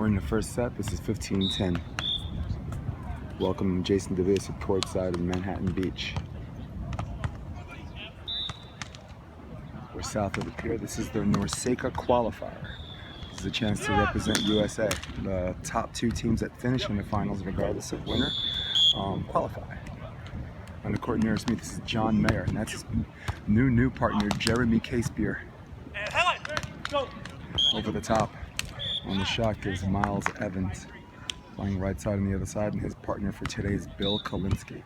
We're in the first set. This is 15-10. Welcome Jason DeVis at courtside in Manhattan Beach. We're south of the pier. This is the NORCECA Qualifier. This is a chance to represent USA. The top two teams that finish in the finals, regardless of winner, qualify. On the court nearest me, this is John Mayer, and that's his new partner, Jeremy Casebeer. Over the top on the shot gives Miles Evans, playing right side on the other side, and his partner for today is Bill Kolinske.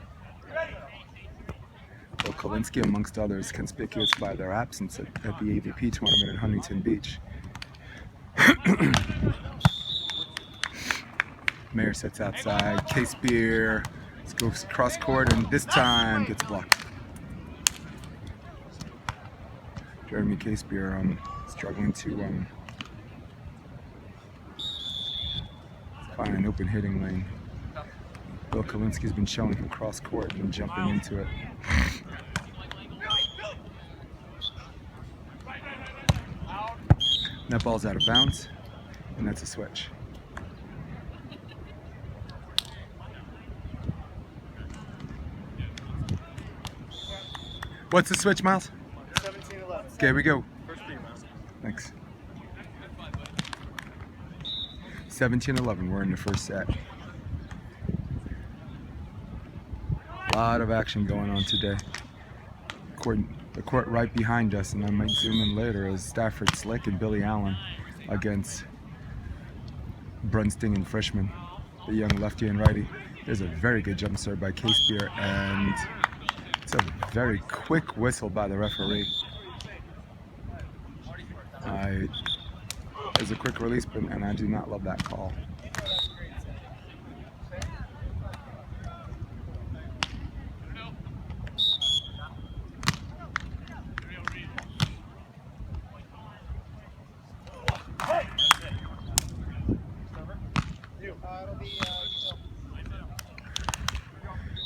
Bill Kolinske, amongst others, conspicuous by their absence at the AVP tournament in Huntington Beach. Mayer sets outside. Casebeer goes cross court, and this time gets blocked. Jeremy Casebeer struggling to find an open hitting lane. Bill Kolinske been showing him cross court and jumping into it. That ball's out of bounds, and that's a switch. What's the switch, Miles? 17-11. Okay, here we go. First free, Miles. Thanks. 17-11, we're in the first set. A lot of action going on today. The court right behind us, and I might zoom in later, is Stafford Slick and Billy Allen against Brunsting and Frischman, the young lefty and righty. There's a very good jump serve by Casebeer, and it's a very quick whistle by the referee. There's a quick release, and I do not love that call.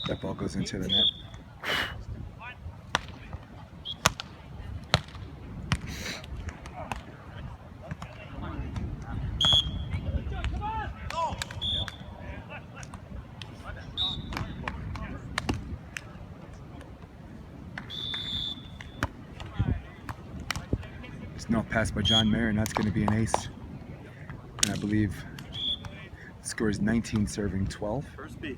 That ball goes into the net. No pass by John Mayer, and that's going to be an ace. And I believe the score is 19 serving 12. First B.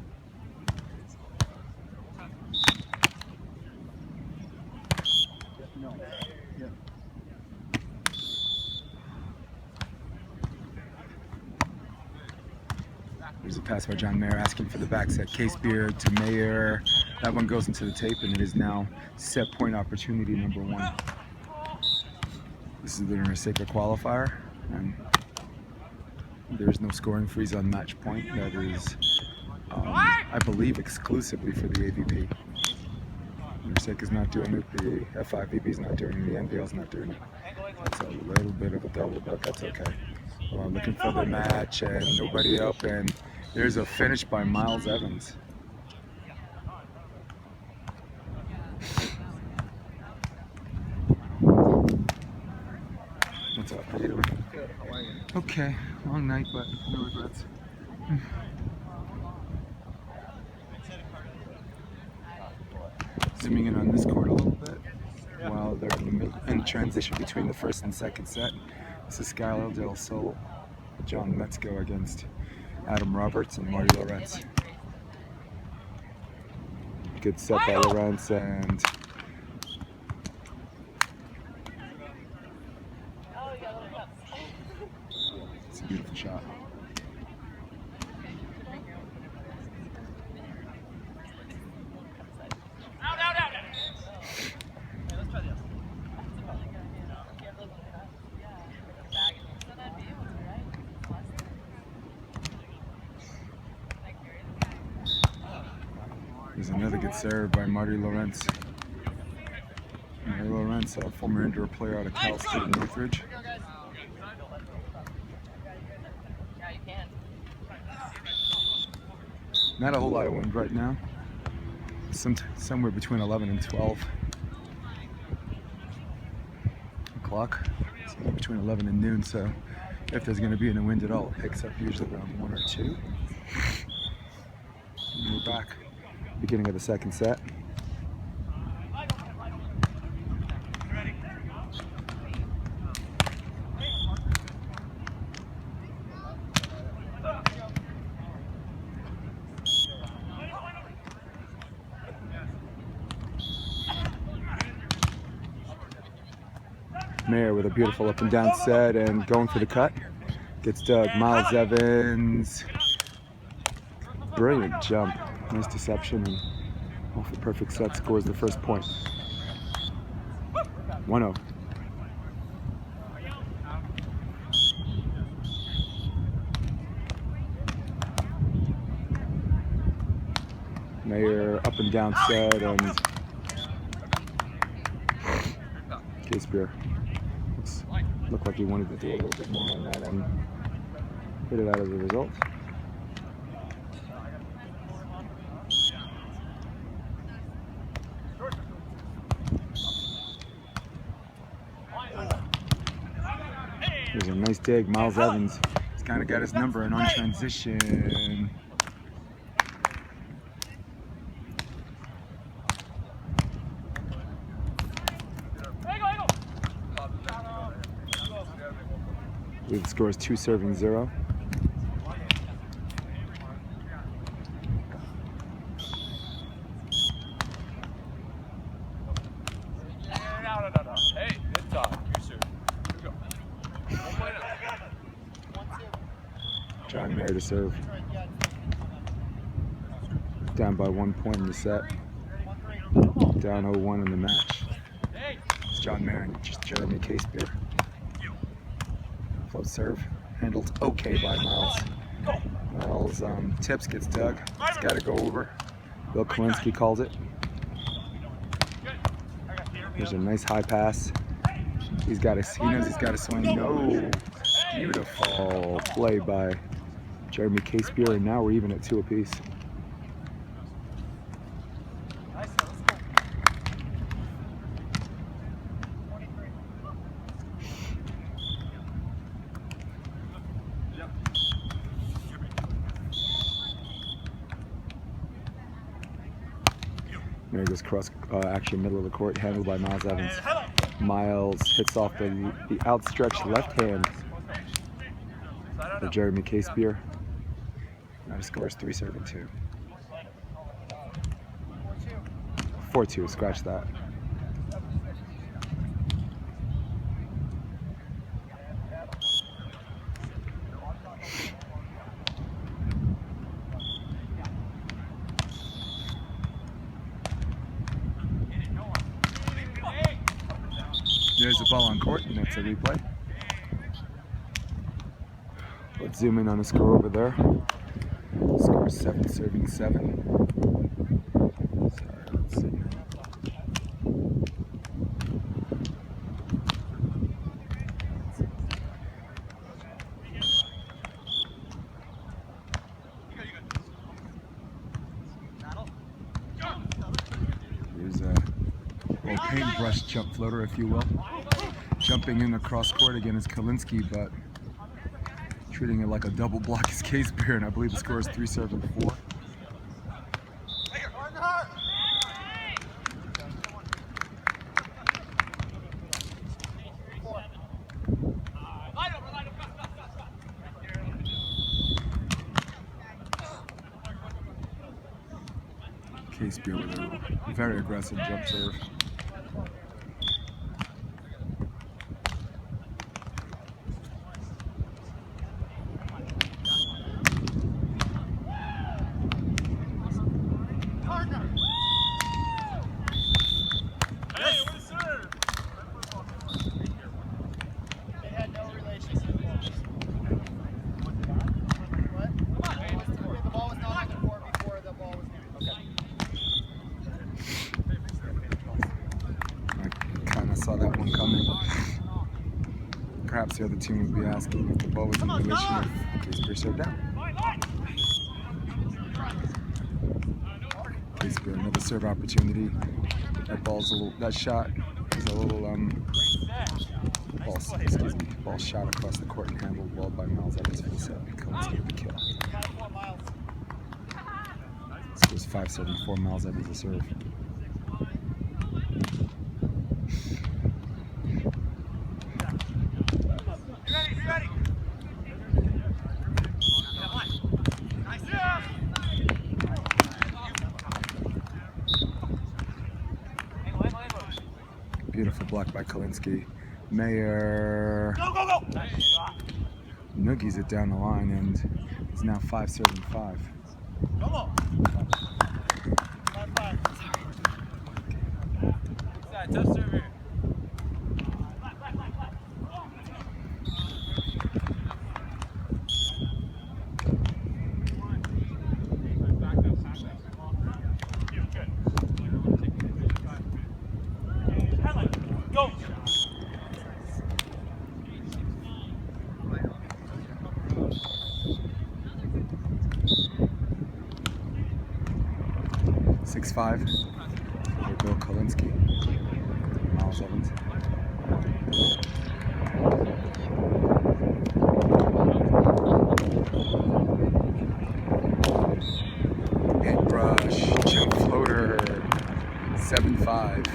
There's a pass by John Mayer asking for the back set. Casebeer to Mayer. That one goes into the tape, and it is now set point opportunity number 1. This is the NORCECA Qualifier, and there's no scoring freeze on match point. That is, I believe, exclusively for the AVP. NORCECA is not doing it, the F5VP is not doing it, the NBL is not doing it. It's a little bit of a double, but that's okay. Looking for the match, and nobody up, and there's a finish by Miles Evans. What's up? How you doing? Good. How are you? Okay. Long night, but no regrets. Zooming in on this court a little bit while they're in transition between the first and second set. This is Skylar Del Sol, John Metzko against Adam Roberts and Marty Lorenz. Good set by Lorenz, and it's a beautiful shot. There's another good serve by Marty Lorenz. Marty Lorenz, a former indoor player out of Cal State in Northridge. Not a whole lot of wind right now. Somewhere between 11 and 12 o'clock. Somewhere between 11 and noon, so if there's going to be any wind at all. It picks up usually around 1 or 2. And we're back. Beginning of the second set. Mayer with a beautiful up and down set and going for the cut. Gets dug. Miles Evans. Brilliant jump. Nice deception and off a perfect set scores the first point. 1-0. Mayer up and down set and Casebeer looked like he wanted to do a little bit more on that and hit it out as a result. There's a nice dig. Miles Evans. He's kind of got his number and on transition. The score is 2-0. Hey, good talk. You serve. John Mayer to serve. Down by 1 point in the set. Down 0-1 in the match. It's John Mayer and just Jeremy Casebeer. Float serve. Handled okay by Miles. Miles tips, gets dug. It's got to go over. Bill Kolinske calls it. There's a nice high pass. He knows he's got to swing. No. Beautiful play by Jeremy Casebeer, and now we're even at 2 apiece. There goes cross action, middle of the court, handled by Miles Evans. Miles hits off the outstretched left hand of Jeremy Casebeer. Now he scores 3-2. 4-2, scratch that. There's the ball on court, and that's a replay. Let's zoom in on the score over there. Score 7-7. Sorry, let's see. Here's a little paintbrush jump floater, if you will. Jumping in across court again is Kolinske, but treating it like a double block is Casebeer, and I believe the score is 3-4. Casebeer with a very aggressive jump serve. Saw that one coming. Perhaps the other team would be asking if the ball was in relation if Casebeer served down. Casebeer, another serve opportunity. That shot is a little Ball shot across the court and handled well by Miles Evans for the set. Kolinske with the kill. Scores 5-7-4. Miles Evans to serve. Beautiful block by Kolinske. Mayer noogies it down the line, and it's now 5-7-5. Come on. 5-5. Tough server. Go. Five for Bill Kolinske. Miles Evans. Hit brush, jump floater, 7-5.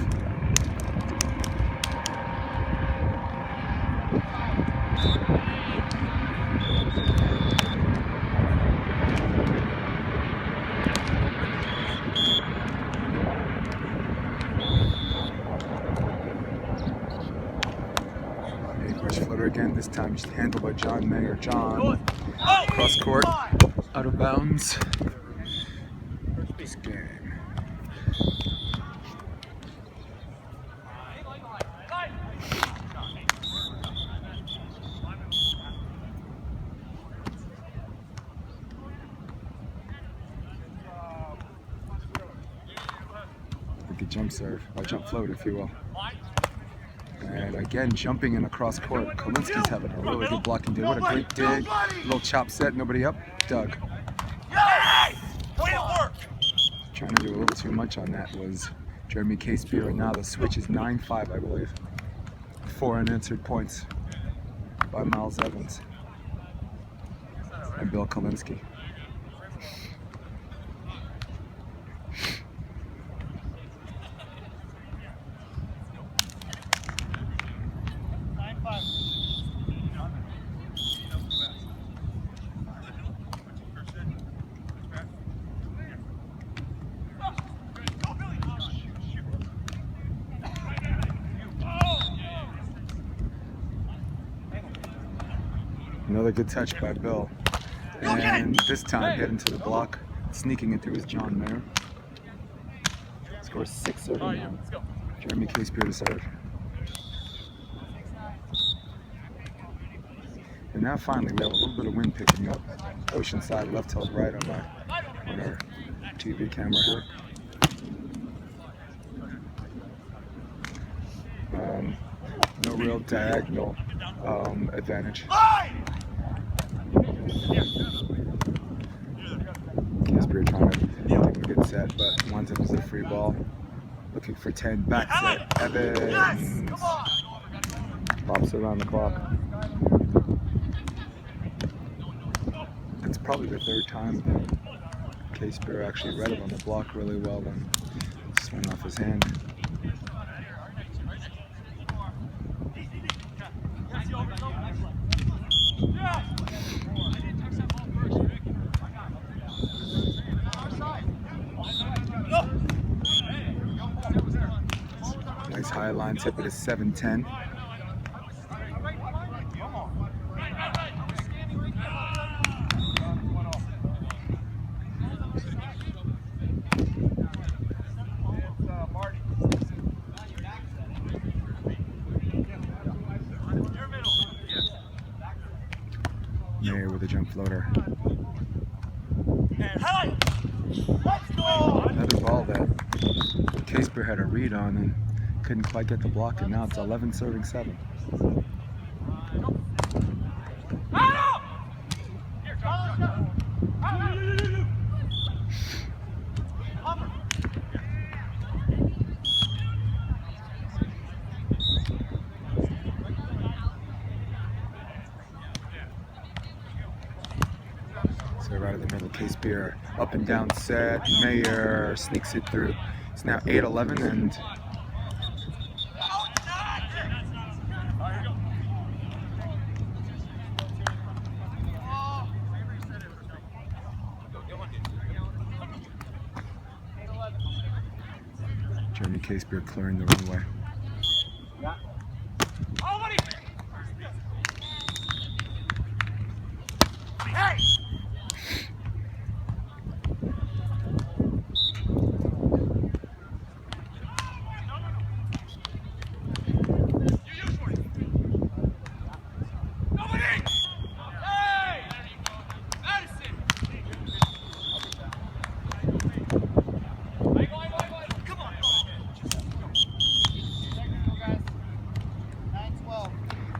Again, this time just handled by John Mayer. John, cross court, out of bounds. This game. Like a jump serve, or jump float, if you will. And again, jumping in across court. Kolinske's having a really good blocking day. What a great dig. Little chop set, nobody up. Doug. Trying to do a little too much on that was Jeremy Casebeer, and now the switch is 9-5, I believe. 4 unanswered points by Miles Evans and Bill Kolinske. Another good touch by Bill. And this time hit into the block. Sneaking it through is John Mayer. Scores 6-7. Jeremy Casebeer to serve. And now finally we have a little bit of wind picking up. Oceanside left held right on our TV camera here. No real diagonal advantage. Casebeer trying to take a good set, but winds up as a free ball. Looking for 10, back set, Evans. Pops around the clock. It's probably the third time that Casebeer actually read it on the block really well, then just went off his hand. Nice high line tip, it is 7-10. Mayer with a jump floater. Another ball that Casebeer had a read on and couldn't quite get the block, and now it's 11 serving 7. So right in the middle, Casebeer, up and down set. Mayer sneaks it through. It's now 8-11 and Jeremy Casebeer clearing the runway.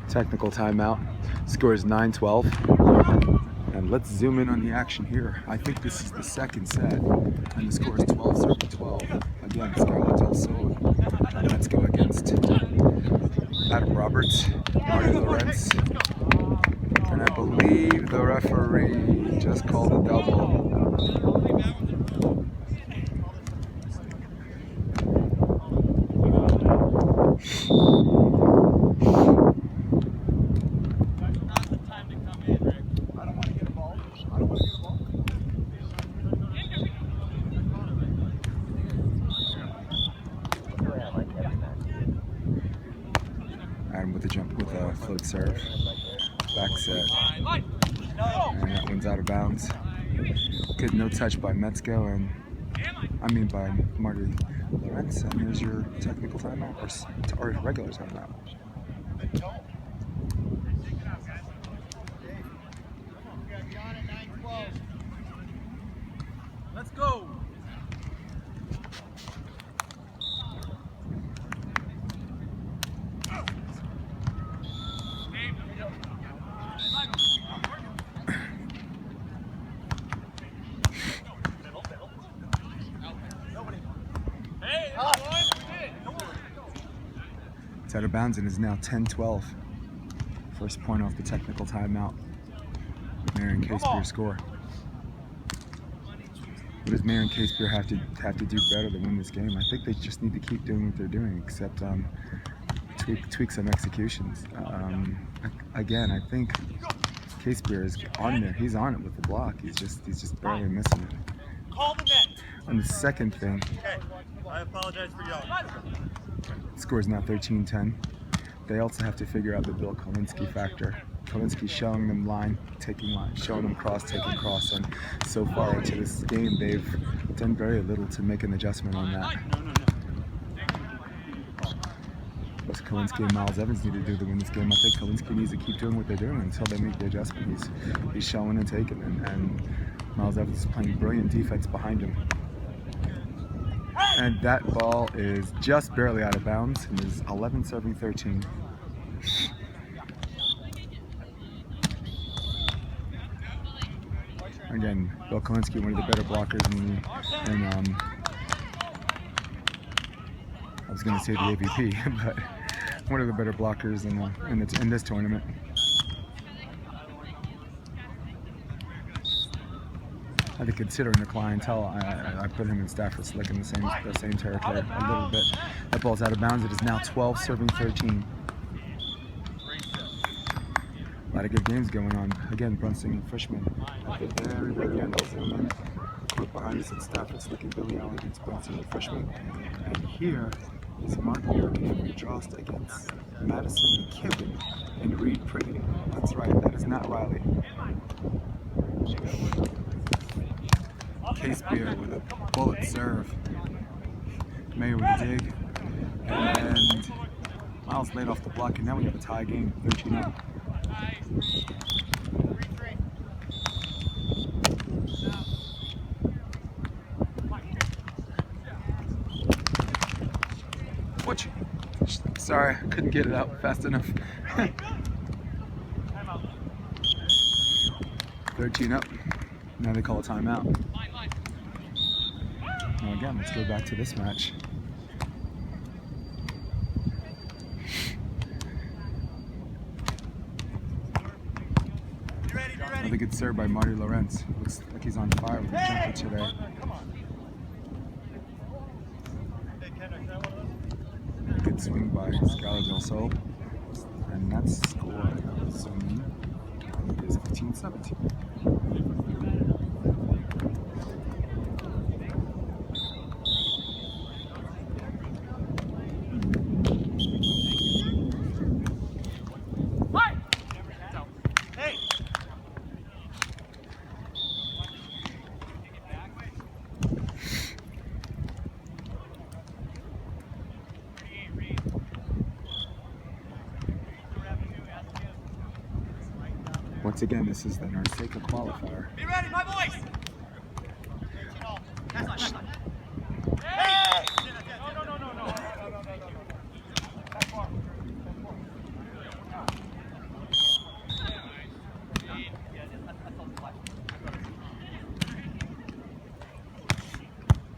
Technical timeout. Score is 9-12. And let's zoom in on the action here. I think this is the second set. And the score is 12-12. Again, Scarlett Del Sol. And let's go against Adam Roberts, Marty Lorenz. And I believe the referee just called a double. Adam with the jump with a float serve. Back set. And that one's out of bounds. Good no touch by Metzko and by Marty Lorenz. And there's your technical timeout or regular timeout. Let's go. It's out of bounds and is now 10-12. First point off the technical timeout. Mayer and Casebeer score. What does Mayer and Casebeer have to do better to win this game? I think they just need to keep doing what they're doing, except tweak some executions. Again, I think Casebeer is on there. He's on it with the block. He's just barely missing it. Call the net. And the second thing. Okay. I apologize for yelling. Score is now 13-10. They also have to figure out the Bill Kolinske factor. Kolinske showing them line, taking line, showing them cross, taking cross, and so far into this game they've done very little to make an adjustment on that. What Kolinske and Miles Evans need to do to win this game. I think Kolinske needs to keep doing what they're doing until they make the adjustment. He's showing and taking, and Miles Evans is playing brilliant defense behind him. And that ball is just barely out of bounds and is 11-13. Again, Bill Kolinske, one of the better blockers I was going to say the AVP, but one of the better blockers in this tournament. I think considering the clientele, I put him in Stafford Slick in the same territory a little bit. That ball's out of bounds. It is now 12-13. A lot of good games going on. Again, Brunson, freshman, at the very end. Put behind us in Stafford Slick and Billy Allen against Brunson, freshman. And here is Mark Buchanan Drost against Madison McKibben and Reed Pretty. That's right, that is not Riley. Casebeer with a bullet serve. Mayer with a dig. And Miles laid off the block, and now we have a tie game, 13-up. Sorry, I couldn't get it out fast enough. 13 up. Now they call a timeout. Now again, let's go back to this match. Another good serve by Marty Lorenz. Looks like he's on fire with the jumper today. Good swing by Scala del Sol. And that score, assuming, is 15-17. Once again, this is the NORCECA Qualifier. Be ready, my boys!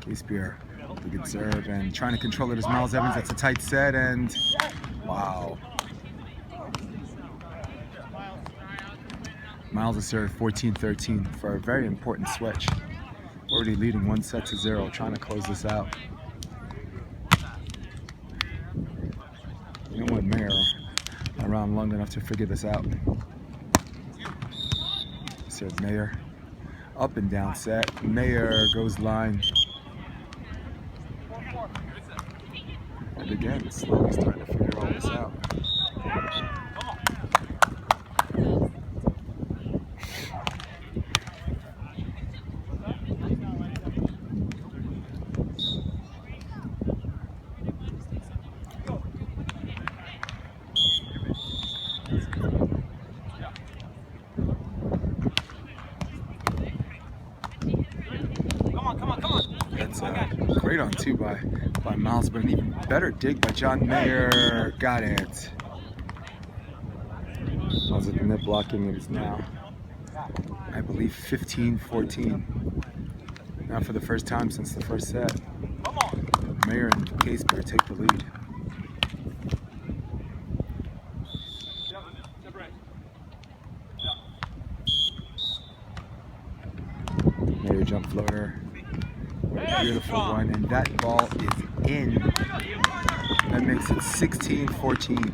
Casebeer, a good serve and trying to control it as Miles Evans. That's a tight set and wow. Miles has served 14-13 for a very important switch. Already leading 1-0, trying to close this out. You know what, Mayer around long enough to figure this out. Serve Mayer. Up and down set. Mayer goes line. And again, slowly starting to figure all this out. That's great on two by Miles, but an even better dig by John Mayer. Got it. Miles at the net blocking. It is now, I believe, 15-14. Now for the first time since the first set, Mayer and Casebeer take the lead. Mayer jump floater. What a beautiful one, and that ball is in. That makes it 16-14.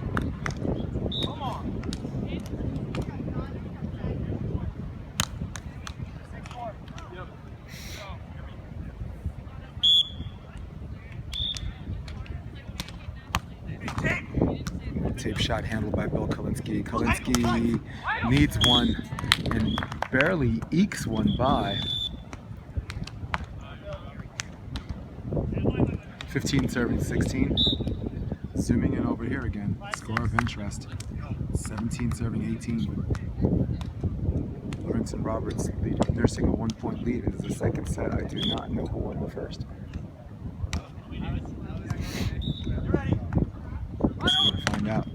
Tape shot handled by Bill Kolinske. Kolinske needs one and barely ekes one by. 15 serving 16. Zooming in over here again. Score of interest. 17 serving 18. Lawrence and Roberts nursing a 1-point lead. It is the second set. I do not know who won the first. Guess we're going to find out.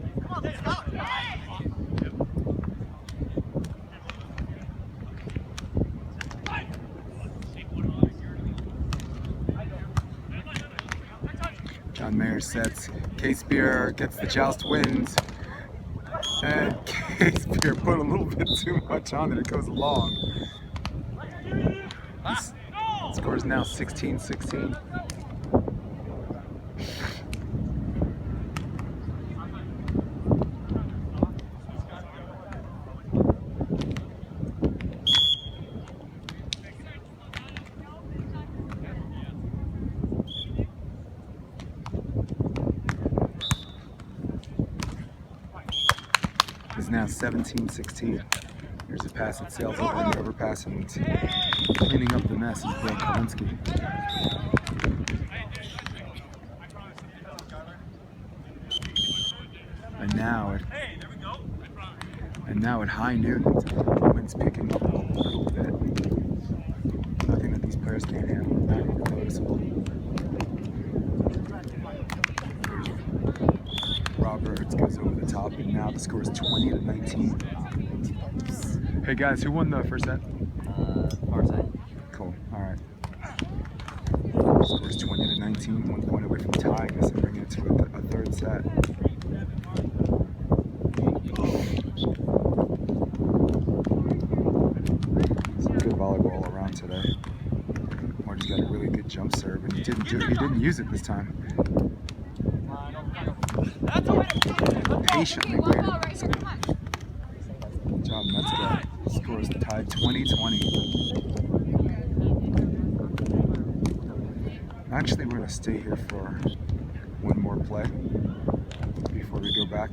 John Mayer sets. Casebeer gets the joust, wins. And Casebeer put a little bit too much on it. It goes long. This score is now 16-16. Is now 17-16. Here's a pass that sails over the overpass and cleaning up the mess is Bill Kolinske. And now at high noon, the wind's picking up a little bit. Nothing that these players can't handle, not even noticeable. Roberts goes over the top, and now the score is 20-19. Hey guys, who won the first set? Far side. Cool. All right. The score is 20-19, 1 point away from tying this and bringing it to a third set. on today. Marty's got a really good jump serve, and he didn't use it this time. Patiently waiting. Good job, NORCECA. Scores tied 20-20. Actually, we're going to stay here for one more play before we go back.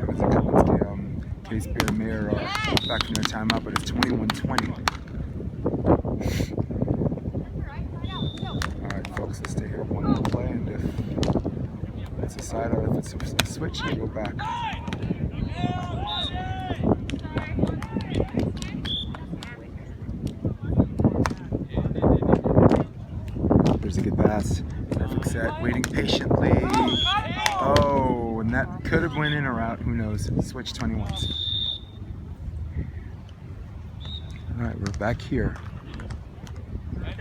Everything Kolinske, Casebeer and Mayer are back from their timeout, but it's 21-20. Alright, folks, let's stay here one more play, and if it's a side or if it's a switch, we'll go back. There's a good pass. Perfect set. Waiting patiently. Oh, and that could have went in or out. Who knows? Switch 21s. Alright, we're back here. I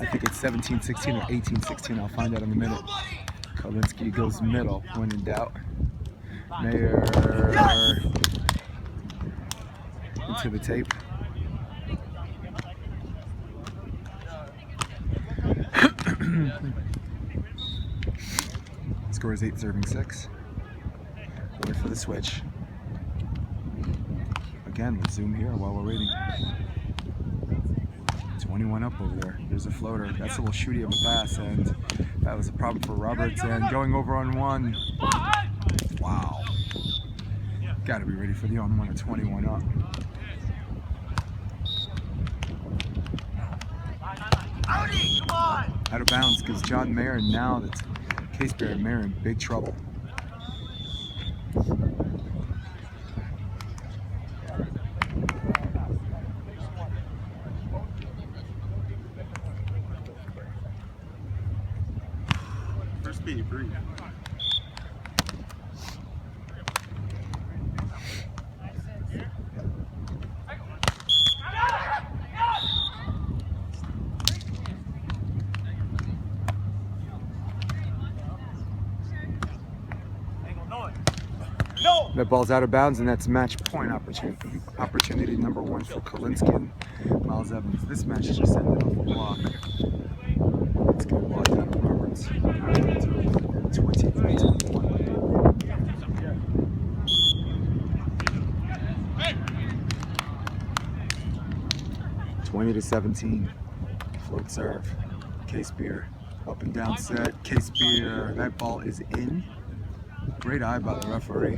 think it's 17-16 or 18-16. I'll find out in a minute. Kolinske goes middle when in doubt. Mayer into the tape. Score is 8 serving 6. Wait for the switch. Again, let's zoom here while we're waiting. 21 up over there. There's a floater. That's a little shooty of a pass, and that was a problem for Roberts. And going over on one. Wow. Got to be ready for the on one at 21 up. Out of bounds because John Mayer, now that's Casebeer and Mayer in big trouble. First beat, breathe. That ball's out of bounds, and that's match point opportunity number 1 for Kolinske and Miles Evans. This match just ended off a block. Let's get a block out of Roberts. 20-17. Float serve. Casebeer. Up and down set. Casebeer. That ball is in. Great eye by the referee.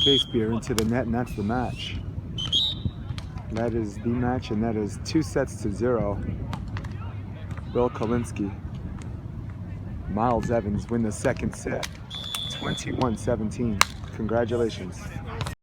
Casebeer into the net, and that's the match. That is the match, and that is 2-0. Will Kolinske, Miles Evans win the second set, 21-17. Congratulations.